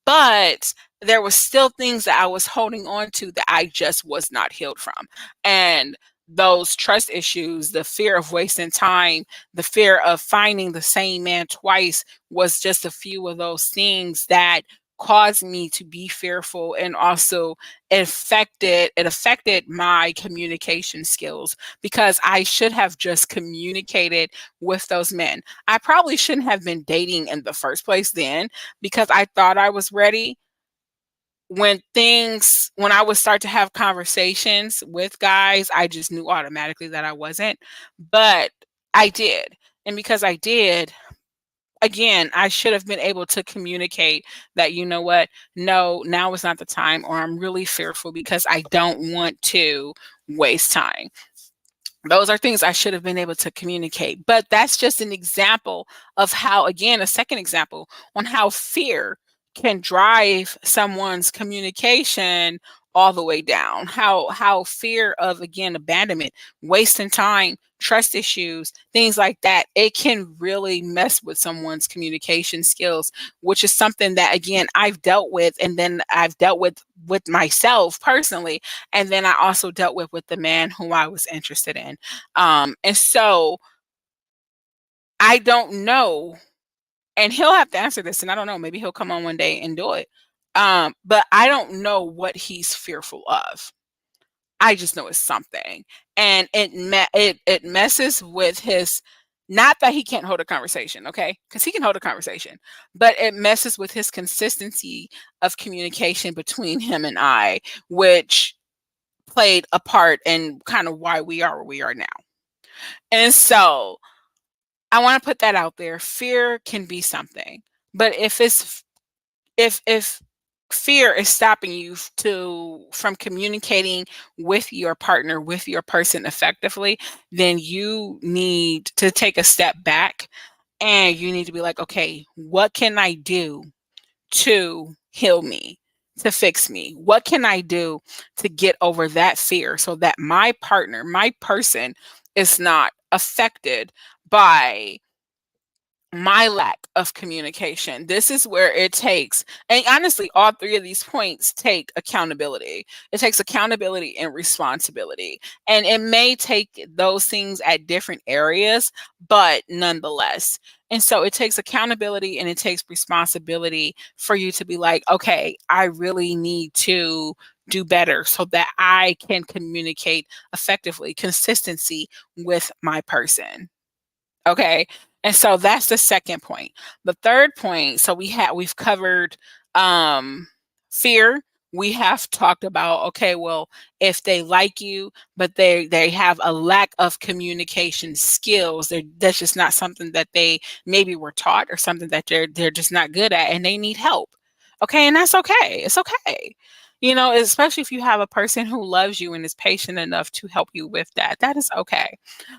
[SPEAKER 1] but there was still things that I was holding on to that I just was not healed from. And those trust issues, the fear of wasting time, the fear of finding the same man twice was just a few of those things that caused me to be fearful, and also it affected my communication skills because I should have just communicated with those men. I probably shouldn't have been dating in the first place then because I thought I was ready. When I would start to have conversations with guys, I just knew automatically that I wasn't. But I did. And because I did, again, I should have been able to communicate that, you know what, no, now is not the time, or I'm really fearful because I don't want to waste time. Those are things I should have been able to communicate. But that's just an example of how, again, a second example on how fear can drive someone's communication all the way down. How fear of, again, abandonment, wasting time, trust issues, things like that, it can really mess with someone's communication skills, which is something that, again, I've dealt with, and then I've dealt with myself personally, and then I also dealt with the man who I was interested in. And so I don't know, and he'll have to answer this, and I don't know, maybe he'll come on one day and do it. But I don't know what he's fearful of. I just know it's something, and it messes with his. Not that he can't hold a conversation, okay? Because he can hold a conversation, but it messes with his consistency of communication between him and I, which played a part in kind of why we are where we are now. And so I want to put that out there. Fear can be something, but if fear is stopping you from communicating with your partner, with your person effectively, then you need to take a step back, and you need to be like, okay, what can I do to heal me, to fix me? What can I do to get over that fear so that my partner, my person, is not affected by my lack of communication? This is where it takes, and honestly, all three of these points take accountability. It takes accountability and responsibility. And it may take those things at different areas, but nonetheless. And so it takes accountability and it takes responsibility for you to be like, okay, I really need to do better so that I can communicate effectively, consistency with my person. Okay. And so that's the second point. The third point, so we've covered um fear. We have talked about, okay, well, if they like you, but they have a lack of communication skills, that's just not something that they maybe were taught, or something that they're just not good at, and they need help. Okay, and that's okay. It's okay. Especially if you have a person who loves you and is patient enough to help you with that. That is okay.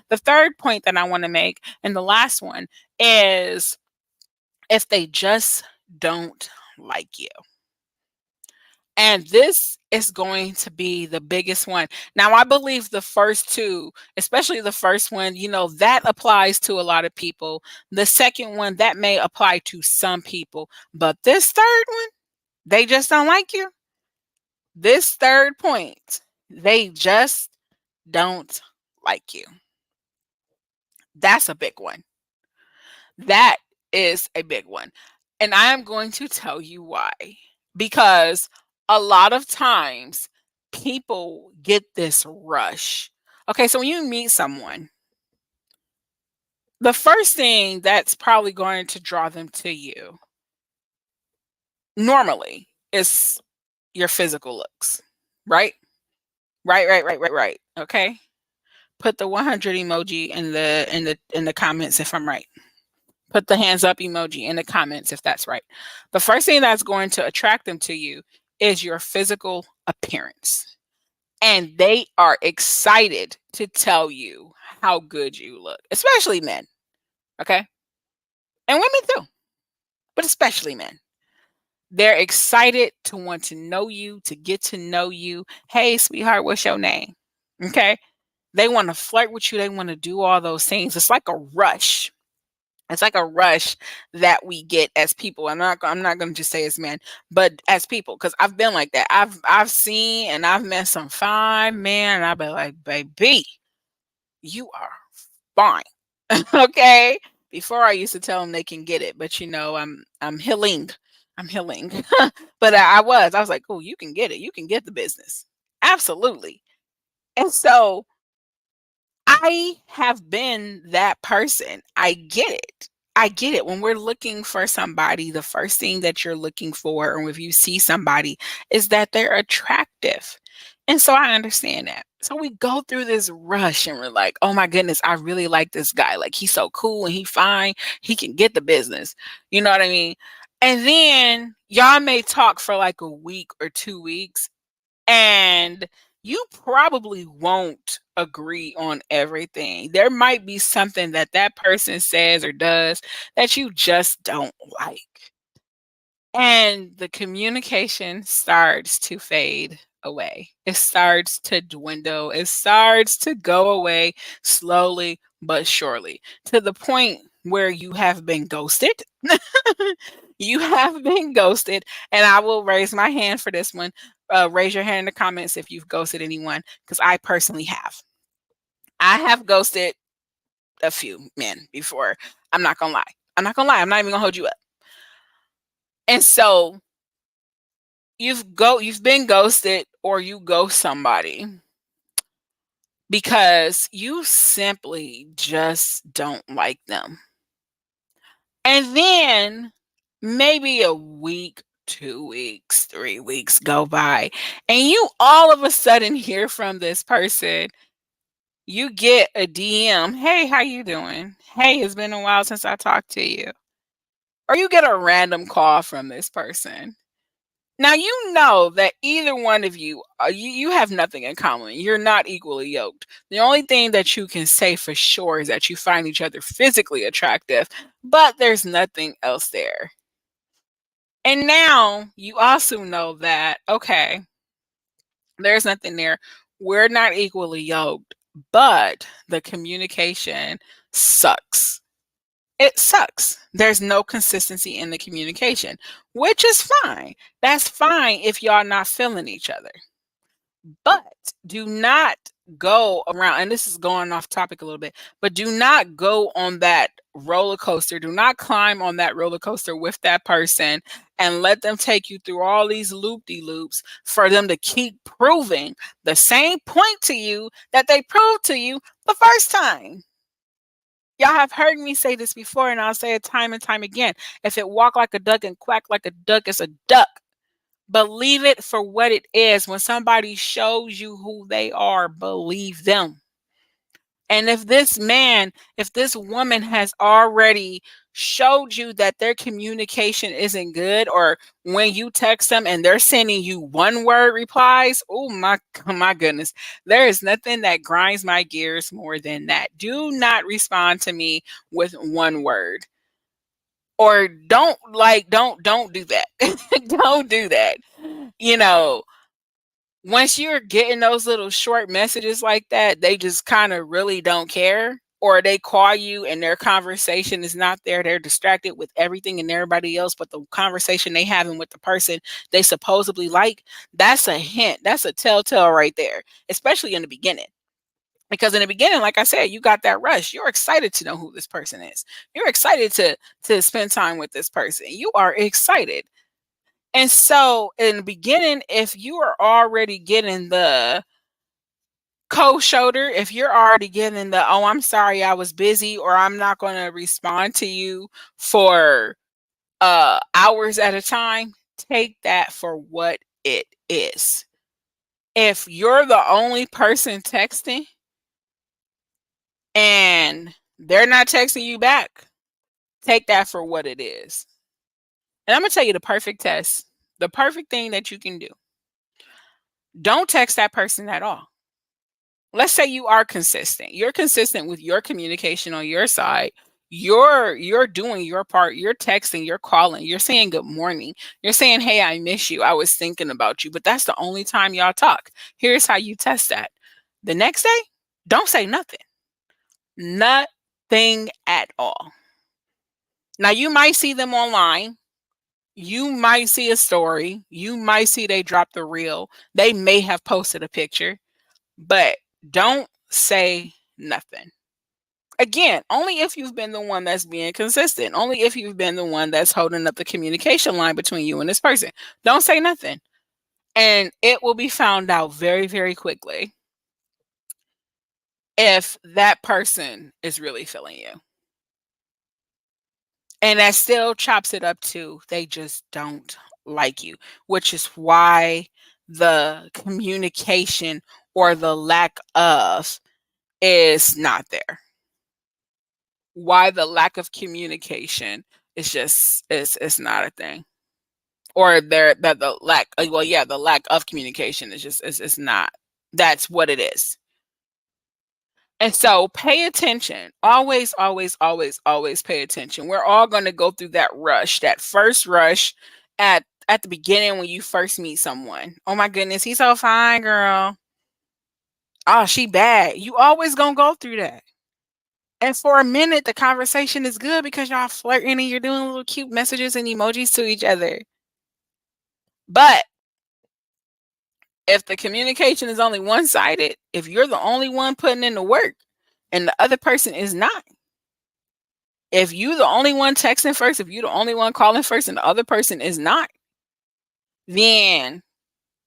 [SPEAKER 1] The third point that I want to make, and the last one, is if they just don't like you. And this is going to be the biggest one. Now, I believe the first two, especially the first one, that applies to a lot of people. The second one, that may apply to some people. But this third one, they just don't like you. This third point, they just don't like you. That's a big one. That is a big one. And I am going to tell you why. Because a lot of times people get this rush. Okay, so when you meet someone, the first thing that's probably going to draw them to you normally is your physical looks, right? Right. Okay. Put the 100 emoji in the comments if I'm right. Put the hands up emoji in the comments if that's right. The first thing that's going to attract them to you is your physical appearance. And they are excited to tell you how good you look, especially men. Okay. And women too, but especially men. They're excited to want to know you, to get to know you. Hey, sweetheart, what's your name? Okay. They want to flirt with you. They want to do all those things. It's like a rush. It's like a rush that we get as people. I'm not going to just say as men, but as people, because I've been like that. I've seen and I've met some fine men, and I've been like, baby, you are fine. Okay. Before I used to tell them they can get it, but I'm healing. I'm healing. But I was like, oh, you can get it. You can get the business. Absolutely. And so I have been that person. I get it. I get it. When we're looking for somebody, the first thing that you're looking for, or if you see somebody, is that they're attractive. And so I understand that. So we go through this rush and we're like, oh my goodness, I really like this guy. Like, he's so cool and he's fine. He can get the business. You know what I mean? And then y'all may talk for like a week or 2 weeks, and you probably won't agree on everything. There might be something that that person says or does that you just don't like. And the communication starts to fade away. It starts to dwindle. It starts to go away slowly but surely, to the point where you have been ghosted. You have been ghosted. And I will raise my hand for this one. Raise your hand in the comments if you've ghosted anyone, because I personally have. I have ghosted a few men before. I'm not gonna lie. I'm not gonna lie. I'm not even gonna hold you up. And so you've been ghosted, or you ghost somebody because you simply just don't like them. And then maybe a week, 2 weeks, 3 weeks go by, and you all of a sudden hear from this person. You get a DM, "Hey, how you doing? Hey, it's been a while since I talked to you." Or you get a random call from this person. Now you know that either one of you, you have nothing in common. You're not equally yoked. The only thing that you can say for sure is that you find each other physically attractive, but there's nothing else there. And now you also know that, okay, there's nothing there. We're not equally yoked, but the communication sucks. It sucks. There's no consistency in the communication, which is fine. That's fine if y'all not feeling each other. But do not go around, and this is going off topic a little bit, but do not go on that roller coaster. Do not climb on that roller coaster with that person and let them take you through all these loop-de-loops for them to keep proving the same point to you that they proved to you the first time. Y'all have heard me say this before, and I'll say it time and time again. If it walk like a duck and quack like a duck, it's a duck. Believe it for what it is. When somebody shows you who they are, believe them. And if this woman has already showed you that their communication isn't good, or when you text them and they're sending you one word replies, oh my goodness, there is nothing that grinds my gears more than that. Do not respond to me with one word. Or don't do that. Don't do that. You know, once you're getting those little short messages like that, they just kind of really don't care. Or they call you and their conversation is not there. They're distracted with everything and everybody else, but the conversation they having with the person they supposedly like, that's a hint. That's a telltale right there, especially in the beginning. Because in the beginning, like I said, you got that rush. You're excited to know who this person is. You're excited to spend time with this person. You are excited. And so in the beginning, if you are already getting the cold shoulder, if you're already getting the, "Oh, I'm sorry, I was busy," or "I'm not going to respond to you for hours at a time," take that for what it is. If you're the only person texting and they're not texting you back, take that for what it is. And I'm going to tell you the perfect test, the perfect thing that you can do. Don't text that person at all. Let's say you are consistent. You're consistent with your communication on your side. You're doing your part. You're texting, you're calling, you're saying good morning. You're saying, "Hey, I miss you. I was thinking about you." But that's the only time y'all talk. Here's how you test that. The next day, don't say nothing. Nothing at all. Now you might see them online. You might see a story. You might see they dropped the reel. They may have posted a picture, but don't say nothing. Again, only if you've been the one that's being consistent, only if you've been the one that's holding up the communication line between you and this person. Don't say nothing. And it will be found out very, very quickly if that person is really feeling you. And that still chops it up to they just don't like you, which is why the communication or the lack of is not there. Why the lack of communication is just is not a thing. Or there that the lack well, yeah, the lack of communication is just is not. That's what it is. And so pay attention. Always, always, always, always pay attention. We're all going to go through that rush, that first rush at the beginning when you first meet someone. Oh my goodness, he's so fine, girl. Oh, she bad. You always gonna go through that. And for a minute, the conversation is good because y'all flirting and you're doing little cute messages and emojis to each other. But if the communication is only one-sided, if you're the only one putting in the work and the other person is not, if you the only one texting first, if you the only one calling first and the other person is not, then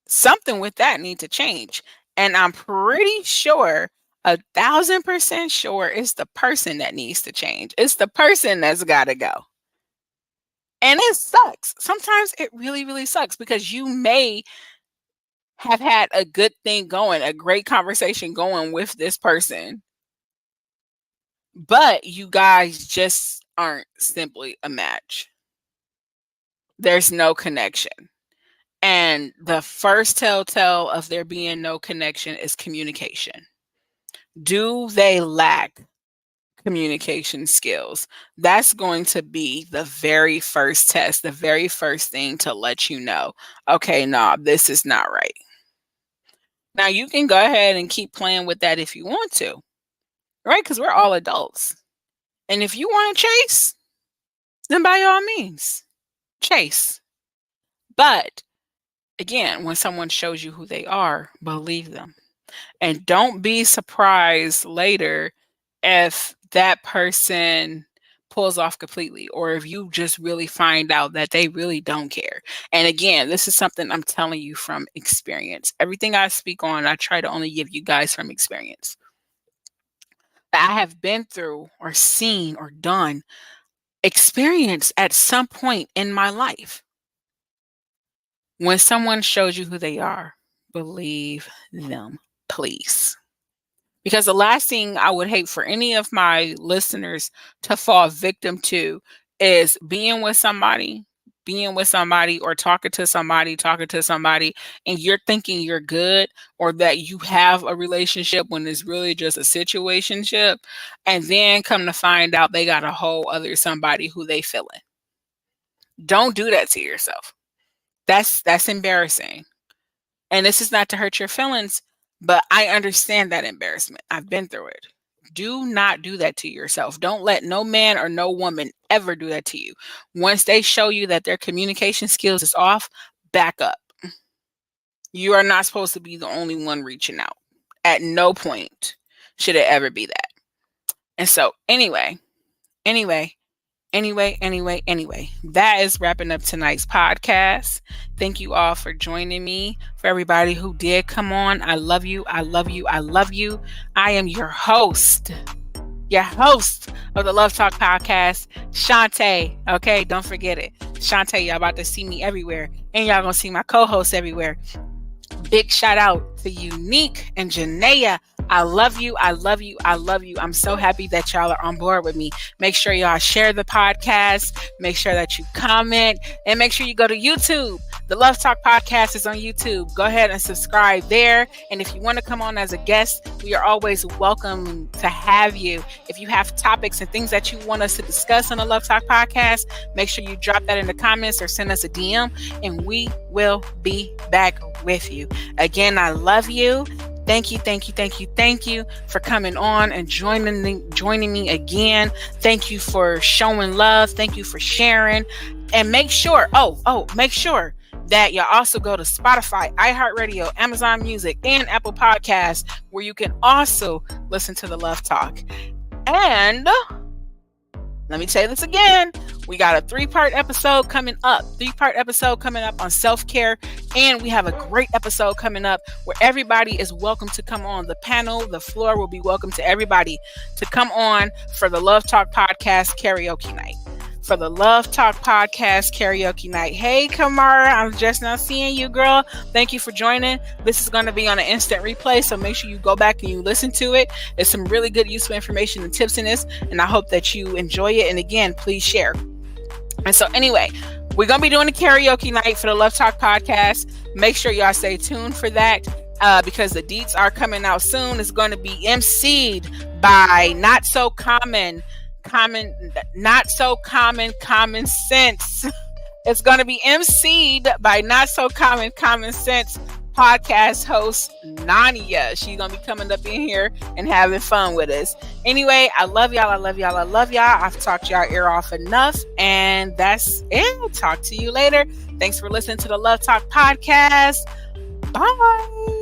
[SPEAKER 1] something with that needs to change. And I'm pretty sure, 1,000% sure, it's the person that needs to change. It's the person that's got to go. And it sucks. Sometimes it really, really sucks because you may have had a good thing going, a great conversation going with this person, but you guys just aren't simply a match. There's no connection. And the first telltale of there being no connection is communication. Do they lack communication skills? That's going to be the very first test, the very first thing to let you know, okay, nah, this is not right. Now, you can go ahead and keep playing with that if you want to, right? Because we're all adults. And if you want to chase, then by all means, chase. But again, when someone shows you who they are, believe them. And don't be surprised later if that person pulls off completely, or if you just really find out that they really don't care. And again, this is something I'm telling you from experience. Everything I speak on, I try to only give you guys from experience. I have been through or seen or done experience at some point in my life. When someone shows you who they are, believe them, please. Because the last thing I would hate for any of my listeners to fall victim to is being with somebody or talking to somebody, and you're thinking you're good or that you have a relationship when it's really just a situationship, and then come to find out they got a whole other somebody who they feeling. Don't do that to yourself. That's embarrassing. And this is not to hurt your feelings, but I understand that embarrassment. I've been through it. Do not do that to yourself. Don't let no man or no woman ever do that to you. Once they show you that their communication skills is off, back up. You are not supposed to be the only one reaching out. At no point should it ever be that. And so anyway, that is wrapping up tonight's podcast. Thank you all for joining me. For everybody who did come on, I love you. I am your host of the Love Talk podcast, Shantae. Okay, don't forget it. Shantae, y'all about to see me everywhere. And y'all gonna see my co-hosts everywhere. Big shout out to Unique and Janaea. I love you. I'm so happy that y'all are on board with me. Make sure y'all share the podcast. Make sure that you comment. And make sure you go to YouTube. The Love Talk podcast is on YouTube. Go ahead and subscribe there. And if you want to come on as a guest, we are always welcome to have you. If you have topics and things that you want us to discuss on the Love Talk podcast, make sure you drop that in the comments or send us a DM, and we will be back with you. Again, I love you. Thank you for coming on and joining me again. Thank you for showing love. Thank you for sharing. And make sure, make sure that you also go to Spotify, iHeartRadio, Amazon Music, and Apple Podcasts, where you can also listen to the Love Talk. And let me tell you this again. We got a three-part episode coming up on self-care. And we have a great episode coming up where everybody is welcome to come on. The panel, the floor will be welcome to everybody to come on for the Love Talk Podcast Karaoke Night. Hey, Kamara, I'm just now seeing you, girl. Thank you for joining. This is going to be on an instant replay, so make sure you go back and you listen to it. There's some really good, useful information and tips in this, and I hope that you enjoy it. And again, please share. And so anyway, we're going to be doing a karaoke night for the Love Talk podcast. Make sure y'all stay tuned for that because the deets are coming out soon. It's going to be emceed by Not So Common Common Sense It's going to be emceed by Not So Common Common Sense podcast host Nania. She's going to be coming up in here and having fun with us. Anyway, I love y'all. I love y'all. I love y'all. I've talked y'all ear off enough, and that's it. I'll talk to you later. Thanks for listening to the Love Talk podcast. Bye.